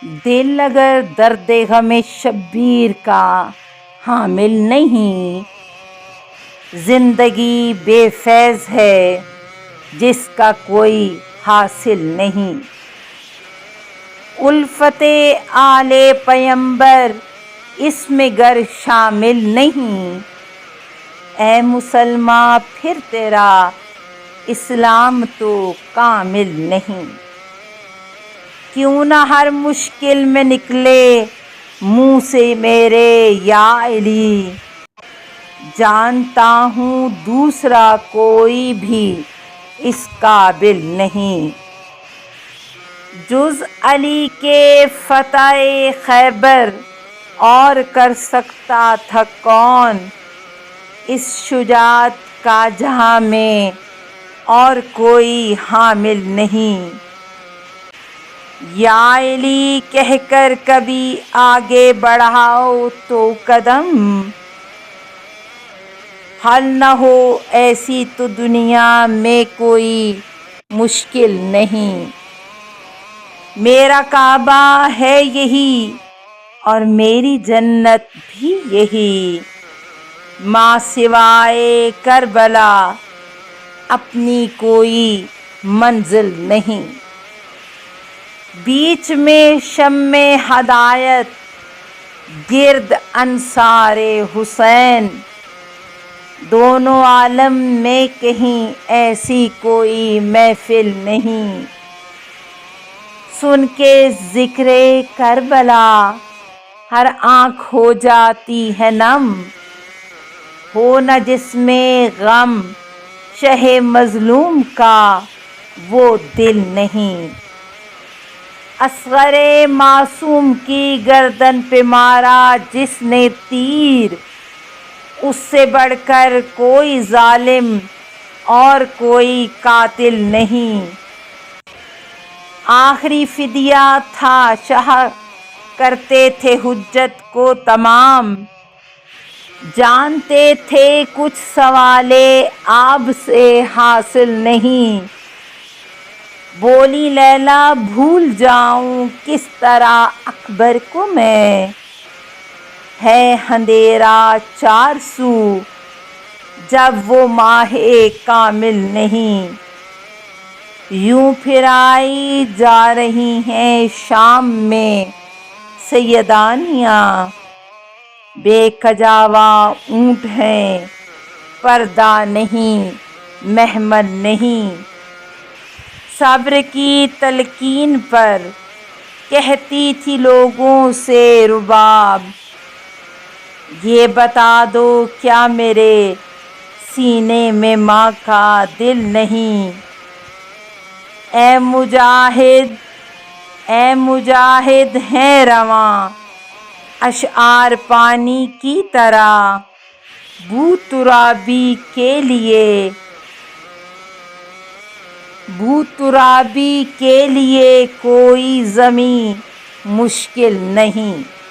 دل اگر درد غم شبیر کا حامل نہیں، زندگی بے فیض ہے جس کا کوئی حاصل نہیں۔ الفت آل پیمبر اس میں گر شامل نہیں، اے مسلماں پھر تیرا اسلام تو کامل نہیں۔ کیوں نہ ہر مشکل میں نکلے منہ سے میرے یا علی، جانتا ہوں دوسرا کوئی بھی اس قابل نہیں۔ جز علی کے فتح خیبر اور کر سکتا تھا کون، اس شجاعت کا جہاں میں اور کوئی حامل نہیں۔ یا علی کہہ کر کبھی آگے بڑھاؤ تو قدم، حل نہ ہو ایسی تو دنیا میں کوئی مشکل نہیں۔ میرا کعبہ ہے یہی اور میری جنت بھی یہی، ماں سوائے کربلا اپنی کوئی منزل نہیں۔ بیچ میں شمع ہدایت گرد انصار حسین، دونوں عالم میں کہیں ایسی کوئی محفل نہیں۔ سن کے ذکر کربلا ہر آنکھ ہو جاتی ہے نم، ہو نہ جس میں غم شہ مظلوم کا وہ دل نہیں۔ اصغر معصوم کی گردن پہ مارا جس نے تیر، اس سے بڑھ کر کوئی ظالم اور کوئی قاتل نہیں۔ آخری فدیہ تھا شاہ کرتے تھے حجت کو تمام، جانتے تھے کچھ سوال آب سے حاصل نہیں۔ بولی لیلا بھول جاؤں کس طرح اکبر کو میں، ہے اندھیرا چار سو جب وہ ماہ کامل نہیں۔ یوں پھرائی جا رہی ہیں شام میں سیدانیاں، بے کجاوا اونٹ ہیں پردہ نہیں محمل نہیں۔ صبر کی تلقین پر کہتی تھی لوگوں سے رباب، یہ بتا دو کیا میرے سینے میں ماں کا دل نہیں۔ اے مجاہد ہیں رواں اشعار پانی کی طرح، بو ترابی کے لیے کوئی زمیں مشکل نہیں۔